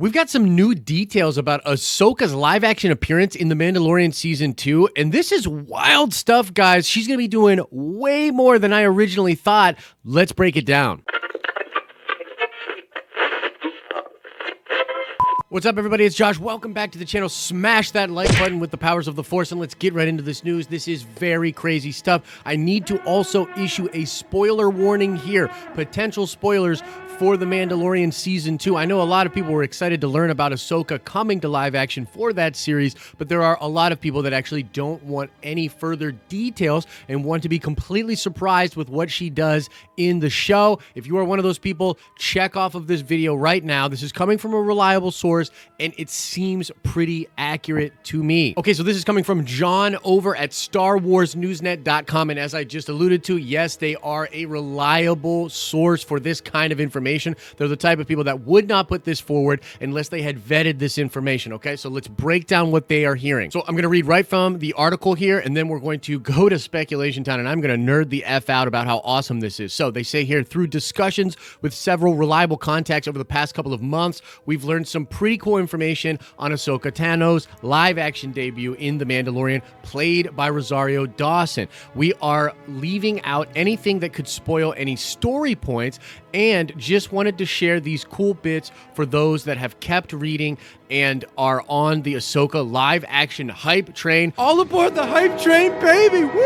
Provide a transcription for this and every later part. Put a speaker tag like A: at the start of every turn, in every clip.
A: We've got some new details about Ahsoka's live action appearance in The Mandalorian Season 2, and this is wild stuff, guys. She's going to be doing way more than I originally thought. Let's break it down. What's up, everybody? It's Josh. Welcome back to the channel. Smash that like button with the powers of the Force, and let's get right into this news. This is very crazy stuff. I need to also issue a spoiler warning here. Potential spoilers for The Mandalorian Season 2. I know a lot of people were excited to learn about Ahsoka coming to live action for that series, but there are a lot of people that actually don't want any further details and want to be completely surprised with what she does in the show. If you are one of those people, check off of this video right now. This is coming from a reliable source, and it seems pretty accurate to me. Okay, so this is coming from John over at StarWarsNewsNet.com, and as I just alluded to, yes, they are a reliable source for this kind of information. They're the type of people that would not put this forward unless they had vetted this information, okay? So let's break down what they are hearing. So I'm going to read right from the article here, and then we're going to go to Speculation Town, and I'm going to nerd the F out about how awesome this is. So they say here, through discussions with several reliable contacts over the past couple of months, we've learned some pretty cool information on Ahsoka Tano's live-action debut in The Mandalorian, played by Rosario Dawson. We are leaving out anything that could spoil any story points, and just wanted to share these cool bits for those that have kept reading and are on the Ahsoka live action hype train. All aboard the hype train, baby! Woo!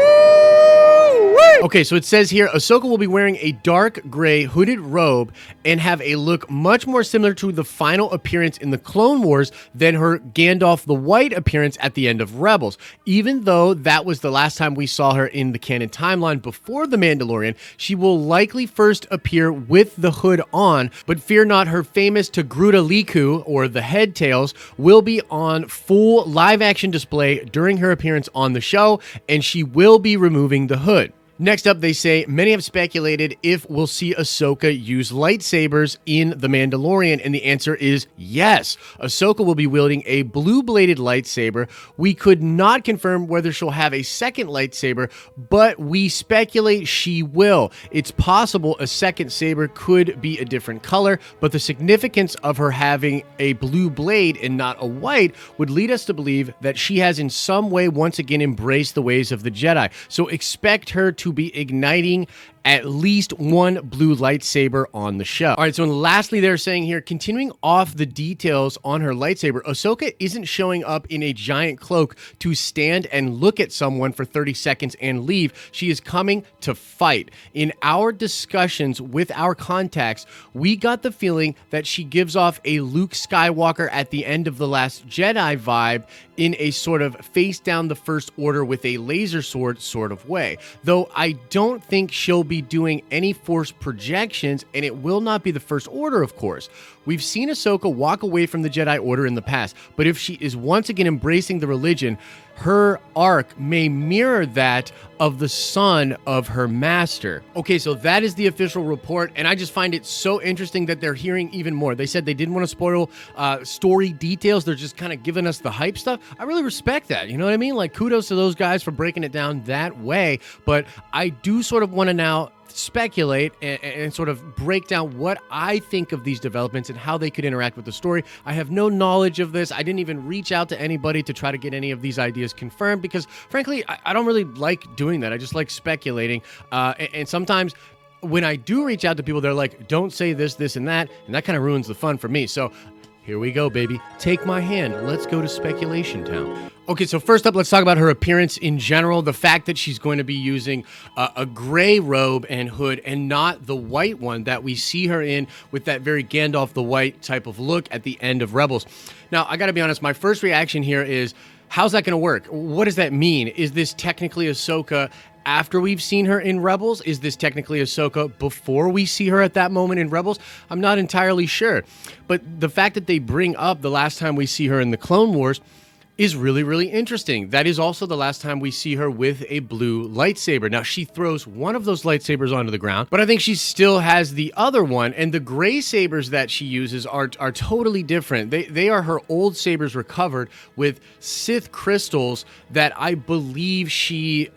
A: Okay, so it says here, Ahsoka will be wearing a dark gray hooded robe and have a look much more similar to the final appearance in the Clone Wars than her Gandalf the White appearance at the end of Rebels. Even though that was the last time we saw her in the canon timeline before The Mandalorian, she will likely first appear with the hood on, but fear not, her famous Togruta Liku, or the head tails, will be on full live-action display during her appearance on the show, and she will be removing the hood. Next up, they say, many have speculated if we'll see Ahsoka use lightsabers in The Mandalorian, and the answer is yes. Ahsoka will be wielding a blue-bladed lightsaber. We could not confirm whether she'll have a second lightsaber, but we speculate she will. It's possible a second saber could be a different color, but the significance of her having a blue blade and not a white would lead us to believe that she has in some way once again embraced the ways of the Jedi. So expect her to be igniting at least one blue lightsaber on the show. All right, so lastly, they're saying here, continuing off the details on her lightsaber, Ahsoka isn't showing up in a giant cloak to stand and look at someone for 30 seconds and leave. She is coming to fight. In our discussions with our contacts, we got the feeling that she gives off a Luke Skywalker at the end of The Last Jedi vibe in a sort of face down the First Order with a laser sword sort of way. Though I don't think she'll be doing any Force projections, and it will not be the First Order, of course. We've seen Ahsoka walk away from the Jedi Order in the past, but if she is once again embracing the religion, her arc may mirror that of the son of her master. Okay, so that is the official report, and I just find it so interesting that they're hearing even more. They said they didn't want to spoil story details. They're just kind of giving us the hype stuff. I really respect that. You know what I mean? Like, kudos to those guys for breaking it down that way, but I do sort of want to now speculate and sort of break down what I think of these developments and how they could interact with the story. I have no knowledge of this. I didn't even reach out to anybody to try to get any of these ideas confirmed because, frankly, I don't really like doing that. I just like speculating. And sometimes when I do reach out to people, they're like, don't say this, this, and that kind of ruins the fun for me. So here we go, baby. Take my hand. Let's go to Speculation Town. Okay, so first up, let's talk about her appearance in general. The fact that she's going to be using a gray robe and hood and not the white one that we see her in with that very Gandalf the White type of look at the end of Rebels. Now, I got to be honest, my first reaction here is, how's that going to work? What does that mean? Is this technically Ahsoka after we've seen her in Rebels? Is this technically Ahsoka before we see her at that moment in Rebels? I'm not entirely sure. But the fact that they bring up the last time we see her in the Clone Wars, is really, really interesting. That is also the last time we see her with a blue lightsaber. Now, she throws one of those lightsabers onto the ground, but I think she still has the other one, and the gray sabers that she uses are totally different. They are her old sabers recovered with Sith crystals that I believe she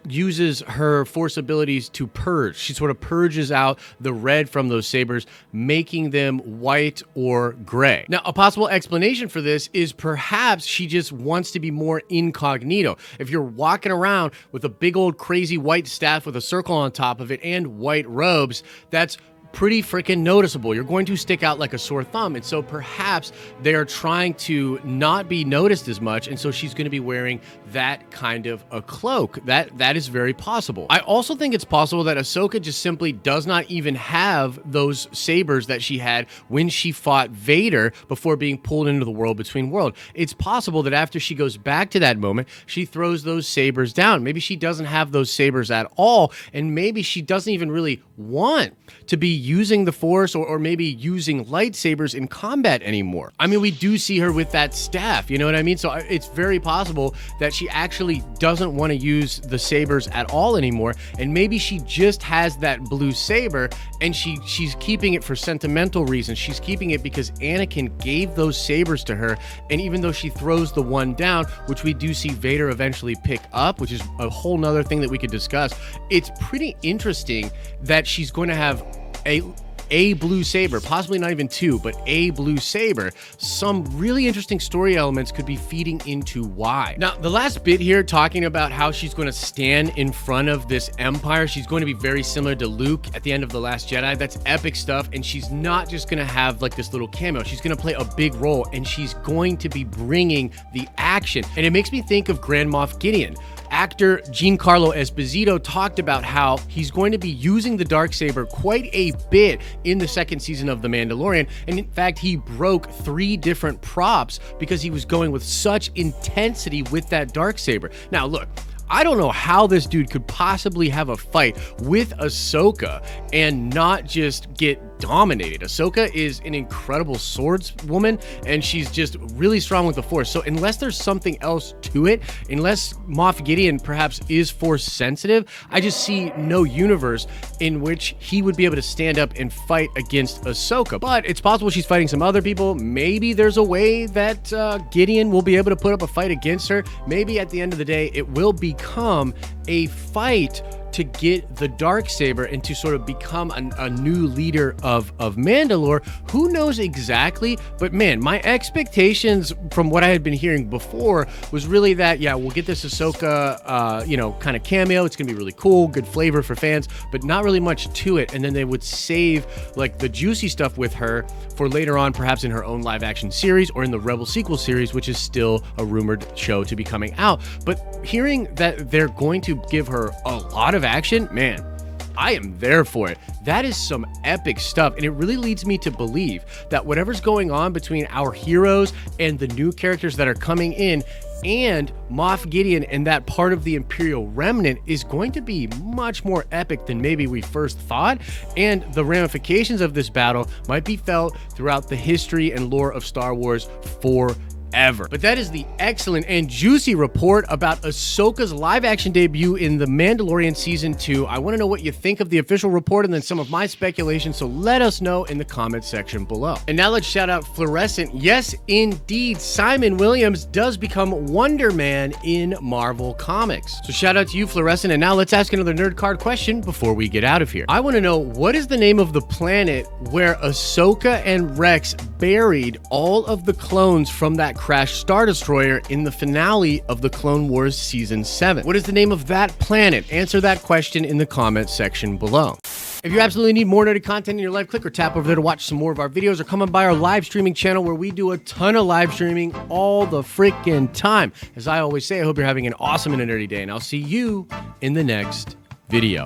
A: uses her Force abilities to purge. She sort of purges out the red from those sabers, making them white or gray. Now, a possible explanation for this is perhaps she just wants to be more incognito. If you're walking around with a big old crazy white staff with a circle on top of it and white robes, that's pretty freaking noticeable. You're going to stick out like a sore thumb. And so perhaps they're trying to not be noticed as much. And so she's going to be wearing that kind of a cloak. That is very possible. I also think it's possible that Ahsoka just simply does not even have those sabers that she had when she fought Vader before being pulled into the world between worlds. It's possible that after she goes back to that moment, she throws those sabers down. Maybe she doesn't have those sabers at all. And maybe she doesn't even really want to be using the Force or maybe using lightsabers in combat anymore. I mean, we do see her with that staff, you know what I mean? So it's very possible that she actually doesn't want to use the sabers at all anymore, and maybe she just has that blue saber and she's keeping it for sentimental reasons. She's keeping it because Anakin gave those sabers to her, and even though she throws the one down, which we do see Vader eventually pick up, which is a whole nother thing that we could discuss, it's pretty interesting that she's going to have a blue saber, possibly not even two, but a blue saber. Some really interesting story elements could be feeding into why. Now, the last bit here talking about how she's going to stand in front of this empire. She's going to be very similar to Luke at the end of The Last Jedi. That's epic stuff. And she's not just going to have like this little cameo. She's going to play a big role, and she's going to be bringing the action. And it makes me think of Grand Moff Gideon. Actor Giancarlo Esposito talked about how he's going to be using the Darksaber quite a bit in the second season of The Mandalorian. And in fact, he broke 3 different props because he was going with such intensity with that Darksaber. Now, look, I don't know how this dude could possibly have a fight with Ahsoka and not just get dominated. Ahsoka is an incredible swordswoman, and she's just really strong with the Force. So unless there's something else to it, unless Moff Gideon perhaps is Force sensitive, I just see no universe in which he would be able to stand up and fight against Ahsoka. But it's possible she's fighting some other people. Maybe there's a way that Gideon will be able to put up a fight against her. Maybe at the end of the day, it will become a fight to get the Darksaber and to sort of become a new leader of Mandalore. Who knows exactly? But man, my expectations from what I had been hearing before was really that, yeah, we'll get this Ahsoka, kind of cameo. It's going to be really cool, good flavor for fans, but not really much to it. And then they would save like the juicy stuff with her for later on, perhaps in her own live action series or in the Rebel sequel series, which is still a rumored show to be coming out. But hearing that they're going to give her a lot of action, man, I am there for it. That is some epic stuff, and it really leads me to believe that whatever's going on between our heroes and the new characters that are coming in and Moff Gideon and that part of the Imperial remnant is going to be much more epic than maybe we first thought, and the ramifications of this battle might be felt throughout the history and lore of Star Wars forever. But that is the excellent and juicy report about Ahsoka's live-action debut in The Mandalorian Season 2. I want to know what you think of the official report and then some of my speculation, so let us know in the comment section below. And now let's shout out Fluorescent. Yes, indeed, Simon Williams does become Wonder Man in Marvel Comics. So shout out to you, Fluorescent, and now let's ask another nerd card question before we get out of here. I want to know, what is the name of the planet where Ahsoka and Rex buried all of the clones from that crashed Star Destroyer in the finale of the Clone Wars Season 7? What is the name of that planet? Answer that question in the comment section below. If you absolutely need more nerdy content in your life, click or tap over there to watch some more of our videos, or come on by our live streaming channel where we do a ton of live streaming all the freaking time. As I always say, I hope you're having an awesome and a nerdy day, and I'll see you in the next video.